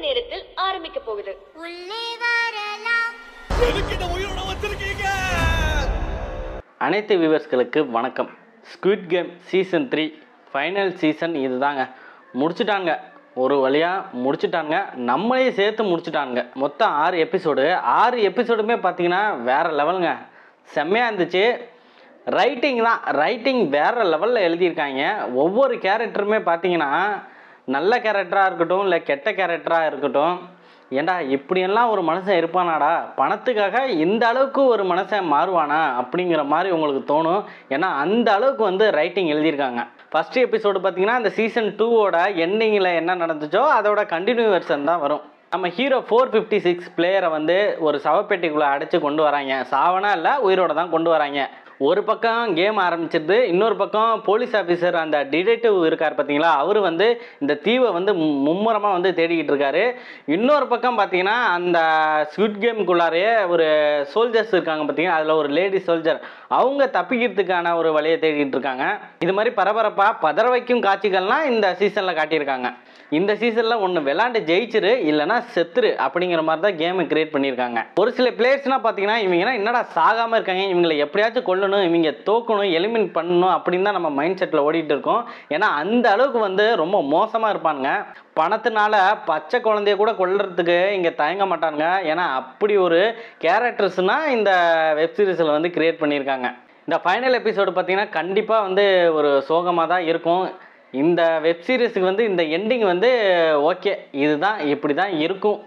நேரத்தில் ஆரம்பிக்க போகுது. அனைத்து வியூவர்ஸ்களுக்கு வணக்கம். Squid game season 3 final season இதுதாங்க. முடிச்சுட்டாங்க, ஒரு வழியாக முடிச்சுட்டாங்க, நம்மளையும் சேர்த்து முடிச்சுட்டாங்க. மொத்தம் 6 எபிசோடுமே பார்த்தீங்கன்னா வேறு லெவலுங்க, செம்மையாக இருந்துச்சு. ரைட்டிங் வேறு லெவலில் எழுதியிருக்காங்க. ஒவ்வொரு கேரக்டருமே பார்த்தீங்கன்னா நல்ல கேரக்டராக இருக்கட்டும் இல்லை கெட்ட கேரக்டராக இருக்கட்டும், ஏண்டா இப்படியெல்லாம் ஒரு மனுஷன் இருப்பானாடா, பணத்துக்காக இந்த அளவுக்கு ஒரு மனுஷன் மாறுவானா அப்படிங்கிற மாதிரி உங்களுக்கு தோணும். ஏன்னா அந்த அளவுக்கு ரைட்டிங் எழுதியிருக்காங்க. ஃபஸ்ட் எபிசோடு பார்த்தீங்கன்னா அந்த சீசன் 2வோட எண்டிங்கில் என்ன நடந்துச்சோ அதோட கண்டினியூ வெர்ஷன் தான் வரும். நம்ம ஹீரோ 456 பிளேயரை ஒரு சவப்பெட்டிக்குள்ளே அடைச்சி கொண்டு வராங்க. சாவனா இல்லை, உயிரோட தான் கொண்டு வராங்க. ஒரு பக்கம் கேம் ஆரம்பிச்சிருது, இன்னொரு பக்கம் போலீஸ் ஆஃபீஸர் அந்த டிடெக்டிவ் இருக்கார் பார்த்தீங்களா, அவர் இந்த தீவை மும்முரமாக தேடிக்கிட்டு இருக்காரு. இன்னொரு பக்கம் பார்த்தீங்கன்னா அந்த ஸ்குவிட் கேமுக்குள்ளாரையே ஒரு சோல்ஜர்ஸ் இருக்காங்க பார்த்தீங்கன்னா, அதில் ஒரு லேடி சோல்ஜர், அவங்க தப்பிக்கிறதுக்கான ஒரு வழியை தேடிட்டு இருக்காங்க. இது மாதிரி பரபரப்பாக பதற வைக்கும் காட்சிகள்லாம் இந்த சீசனில் காட்டியிருக்காங்க. இந்த சீசனில் ஒன்று விளாண்டு ஜெயிச்சிரு இல்லைனா செத்துரு அப்படிங்கிற மாதிரி தான் கேமை கிரியேட் பண்ணியிருக்காங்க. ஒரு சில பிளேயர்ஸ்னால் பார்த்தீங்கன்னா இவங்கன்னா என்னடா சாகாமல் இருக்காங்க, இவங்களை எப்படியாச்சும் கொல்லணும், இவங்க தோக்கணும், எலிமினேட் பண்ணணும் அப்படின்னு தான் நம்ம மைண்ட் செட்டில் ஓடிட்டு இருக்கோம். ஏன்னா அந்த அளவுக்கு ரொம்ப மோசமாக இருப்பானுங்க. பணத்தினால பச்சை குழந்தைய கூட கொல்றதுக்கு இங்கே தயங்க மாட்டாங்க. ஏன்னா அப்படி ஒரு கேரக்டர்ஸ்னால் இந்த வெப்சீரிஸில் கிரியேட் பண்ணியிருக்காங்க. இந்த ஃபைனல் எபிசோடு பார்த்தீங்கன்னா கண்டிப்பாக ஒரு சோகமாக தான் இருக்கும். இந்த வெப்சீரிஸுக்கு இந்த எண்டிங் ஓகே, இதுதான் இப்படி தான் இருக்கும்,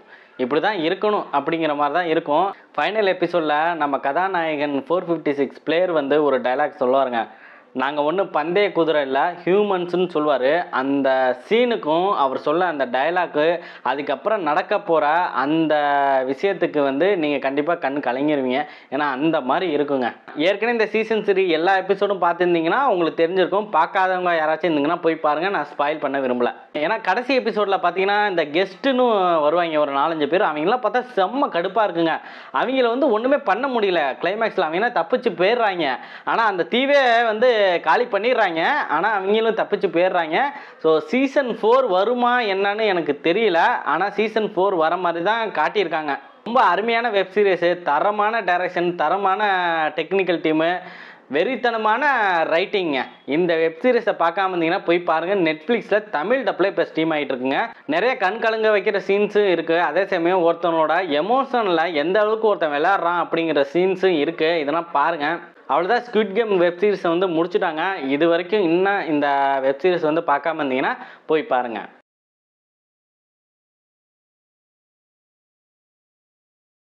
இப்படி தான் இருக்கணும் அப்படிங்கிற மாதிரி தான் இருக்கும். ஃபைனல் எபிசோடில் நம்ம கதாநாயகன் 456 பிளேயர் ஒரு டைலாக் சொல்லுவாருங்க. நாங்கள் ஒன்றும் பந்தய குதிரை இல்லை, ஹியூமன்ஸ்ன்னு சொல்லுவார். அந்த சீனுக்கும் அவர் சொல்ல அந்த டைலாக்கு, அதுக்கப்புறம் நடக்க போகிற அந்த விஷயத்துக்கு நீங்கள் கண்டிப்பாக கண் கலங்கிடுவீங்க. ஏன்னா அந்த மாதிரி இருக்குங்க. ஏற்கனவே இந்த சீசன் 3 எல்லா எபிசோடும் பார்த்துருந்தீங்கன்னா உங்களுக்கு தெரிஞ்சிருக்கும். பார்க்காதவங்க யாராச்சும் இருந்தீங்கன்னா போய் பாருங்கள், நான் ஸ்பாயில் பண்ண விரும்பலை. ஏன்னா கடைசி எபிசோடில் பார்த்தீங்கன்னா இந்த கெஸ்ட்டுன்னு வருவாங்க ஒரு 4-5 பேர். அவங்களாம் பார்த்தா செம்ம கடுப்பாக இருக்குங்க. அவங்கள ஒன்றுமே பண்ண முடியல. கிளைமேக்ஸில் அவங்க தப்பிச்சு போயிடுறாங்க. ஆனால் அந்த தீவே காலி பண்ணிடுறாங்க. ஆனால் அவங்களும் தப்பிச்சு போயிடுறாங்க. ஸோ சீசன் 4 வருமா என்னன்னு எனக்கு தெரியல. ஆனால் சீசன் 4 வர மாதிரி தான் காட்டியிருக்காங்க. ரொம்ப அருமையான வெப் சீரிஸு, தரமான டைரக்ஷன், தரமான டெக்னிக்கல் டீமு, வெறித்தனமான ரைட்டிங்க. இந்த வெப் சீரிஸை பார்க்காம இருந்தீங்கன்னா போய் பாருங்கள். நெட்ஃப்ளிக்ஸில் தமிழ் டப்பில் இப்போ ஸ்ட்ரீம் ஆகிட்டு இருக்குங்க. நிறைய கண் கலங்க வைக்கிற சீன்ஸும் இருக்குது. அதே சமயம் ஒருத்தனோட எமோஷனில் எந்த அளவுக்கு ஒருத்தன் விளையாடுறான் அப்படிங்கிற சீன்ஸும் இருக்குது. இதெல்லாம் பாருங்கள். அவ்வளோதான், ஸ்குவிட் கேம் வெப் சீரிஸை முடிச்சுட்டாங்க. இது வரைக்கும் இன்னும் இந்த வெப் சீரிஸ் பார்க்காம இருந்தீங்கன்னா போய் பாருங்கள்.